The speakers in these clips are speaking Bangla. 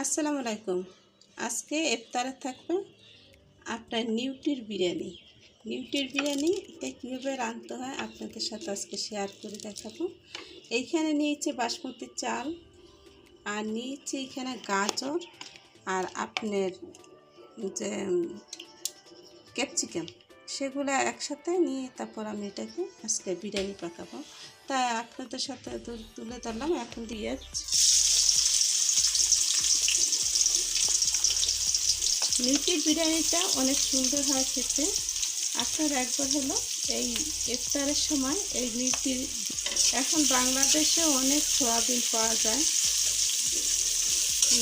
আসসালামু আলাইকুম। আজকে ইফতারে থাকবে আপনার নিউটির বিরিয়ানি। নিউটির বিরিয়ানিটা কীভাবে রাঁধতে হয় আপনাদের সাথে আজকে শেয়ার করে দেখাবো। এইখানে নিয়েছি বাসমতি চাল, আর নিয়েছি এখানে গাজর, আর আপনার যে ক্যাপসিকাম, সেগুলো একসাথে নিয়ে তারপর আমি এটাকে আজকে বিরিয়ানি পাকাবো। তাই আপনাদের সাথে তুলে ধরলাম। এখন দিয়ে নিউটির বিরিয়ানিটা অনেক সুন্দর হয় খেতে। আপনার একবার হলো এই ইফতারের সময় এই নিউটির, এখন বাংলাদেশে অনেক সোয়াবিন পাওয়া যায়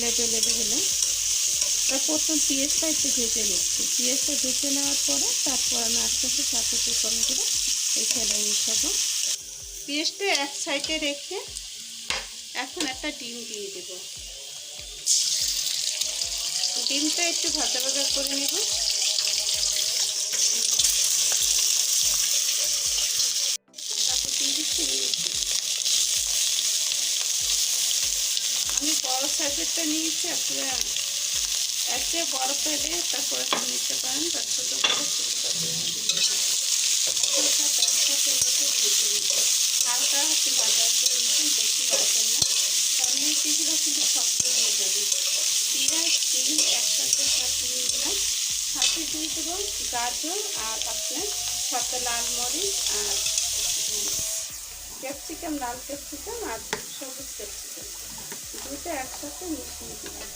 লেবে হলে। তা প্রথম পেঁয়াজটা একটু ভেজে নিচ্ছি। পেঁয়াজটা ভেজে নেওয়ার পরে তারপর আমি আস্তে আস্তে সাথে উপকরণ করে এখানে মিশাবো। পেঁয়াজটা এক সাইডে রেখে এখন একটা ডিম দিয়ে দেব। ডিমটা একটু ভাজা ভাজা করে নেব। আমি বড় সাইজেরটা নিয়েছি, আপনারা এতে বড় পেলে তারপরে নিতে পারেন, বা ছোটো করে হালকা একটু ভাজা করে নিচ্ছেন, বেশি বাড়বেন না, তাহলে সেগুলো কিন্তু শক্ত হয়ে যাবে। পেঁয়াজ ডিম একসাথে সাথে নিয়ে দিলাম, সাথে দিয়ে দেবো গাজর আর আপনার সাথে লাল মরিচ আর ক্যাপসিকাম, লাল ক্যাপসিকাম আর সবুজ ক্যাপসিকাম, দুটো একসাথে মিশিয়ে দিলাম।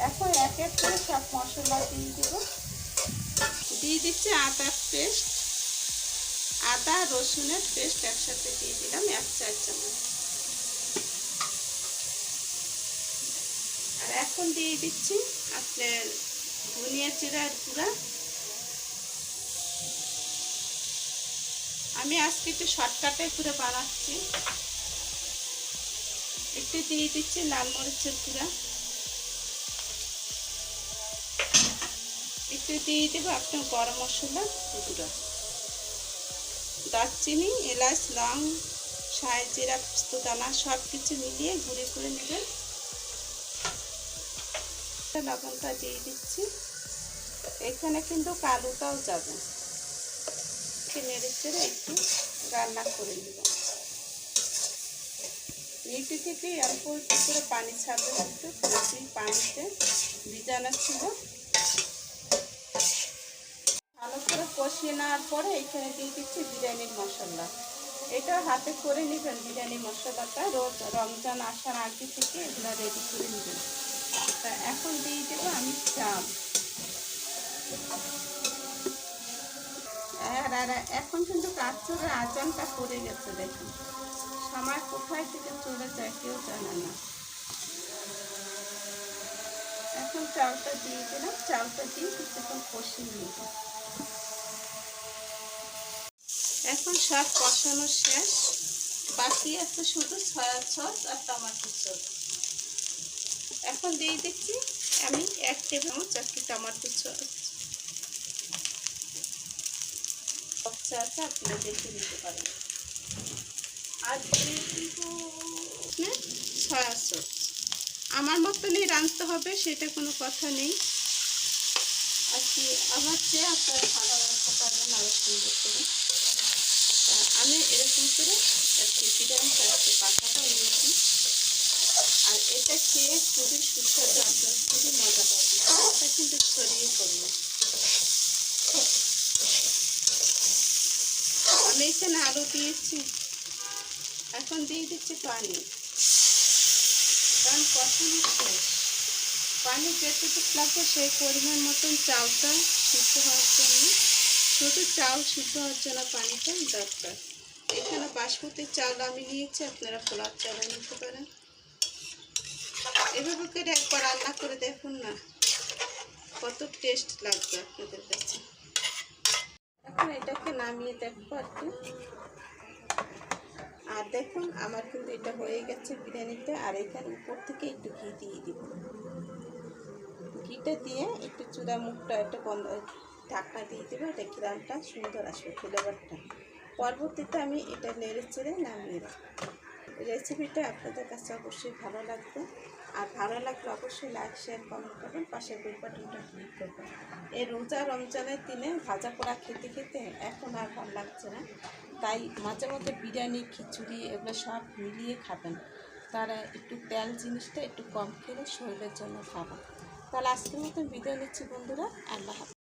এখন এক এক করে সব মশলা দিয়ে দেবো। দিয়ে দিচ্ছি আদার পেস্ট, আদা রসুনের পেস্ট একসাথে দিয়ে দিলাম 1 চামচ। আর এখন দিয়ে দিচ্ছি আপনার ধনিয়া জিরার গুঁড়া। আমি আজকে একটু শর্টকাটে করে বানাচ্ছি। একটু দিয়ে দিচ্ছি লাল মরিচের গুঁড়া, একটু দিয়ে দেবো আপনার গরম মশলা গুঁড়া, দারচিনি, এলাচ, লং, শাহি জিরা, পোস্তদানা সব কিছু মিলিয়ে গুঁড়ো করে নেবেন। লবণটা দিয়ে দিচ্ছি। এখানে কিন্তু কালোটাও যাবে, নেড়ে চেড়ে একটু রান্না করে নেব। নিউটি থেকে অল্প একটু করে পানি ছাড়বে, একটু বেশি পানিতে ভিজানো ছিল। ভালো করে কষিয়ে নেওয়ার পরে এখানে দিয়ে দিচ্ছি বিরিয়ানির মশলা। এটা হাতে করে নেবেন বিরিয়ানি মশলাটা, রোজ রমজান আসার আগে থেকে এগুলো রেডি করে নেবেন। তা এখন দিয়ে দেবো আমি চাল। আর এখন কিন্তু কাজের আজানটা পড়ে গেছে, দেখুন সময় কোথায় থেকে চলে যায় কেউ জানে না। এখন চালটা দিয়ে দিলাম, চালটা দিয়ে কিছুক্ষণ কষিয়ে নেব। এখন সব কষানো শেষ, বাকি আছে শুধু সয়া সস আর টমেটো সস। এখন দিয়ে দিচ্ছি আমি 1 টেবিল চামচ একটু টমেটো সস। বাচ্চা আছে, আপনারা দেখে নিতে পারেন। আর দিয়ে দিব সয়া সস। আমার মতনই রাঁধতে হবে সেটা কোনো কথা নেই, আর কি আমার চেয়ে আপনারা ভালো রাঁধতে পারবেন আরও সুন্দর করে। আমি এরকম করে একটি বিরিয়ানিটা একটু পাতাটা নিয়েছি, আর এটা খেয়ে খুবই সুস্বাদু, আপনার খুবই মজা পাবেন। এটা কিন্তু ছড়িয়ে পড়বে। আমি এখানে আলু দিয়েছি, এখন দিয়ে দিচ্ছি পানি, কারণ কষানো শেষ। পানি যেটুকু লাগবে সেই পরিমাণ মতন চালটা সিদ্ধ হওয়ার জন্য, শুধু চাল সিদ্ধ হওয়ার জন্য পানিটা দরকার। এখানে বাসমতি চাল আমি নিয়েছি, আপনারা পোলার চালও নিতে পারেন। এভাবে করে একবার রান্না করে দেখুন না, কত টেস্ট লাগবে আপনাদের কাছে। এখন এটাকে নামিয়ে দেখবো আর কি। আর দেখুন আমার কিন্তু এটা হয়ে গেছে বিরিয়ানিটা। আর এখানে উপর থেকে একটু ঘি দিয়ে দিব। ঘিটা দিয়ে একটু চূড়া মুখটা একটা বন্ধ, ঢাকনা দিয়ে দেবো, এটা গ্রামটা সুন্দর আসবে, ফ্লেভারটা। পরবর্তীতে আমি এটা নেড়ে চেড়ে নামিয়ে রাখবো। রেসিপিটা আপনাদের কাছে অবশ্যই ভালো লাগবে। আর ভালো লাগলে অবশ্যই লাইক শেয়ার কমেন্ট করবেন, পাশের বেল বাটনটা ক্লিক করবেন। এই রোজা রমজানের দিনে ভাজা পোড়া খেতে খেতে এখন আর ভালো লাগছে না, তাই মাঝে মধ্যে বিরিয়ানি খিচুড়ি এগুলো সব মিলিয়ে খাবেন। তারা একটু তেল জিনিসটা একটু কম খেলে শরীরের জন্য খাবেন। তাহলে আজকের মতন বিদায় নিচ্ছি বন্ধুরা, আল্লাহ হাফেজ।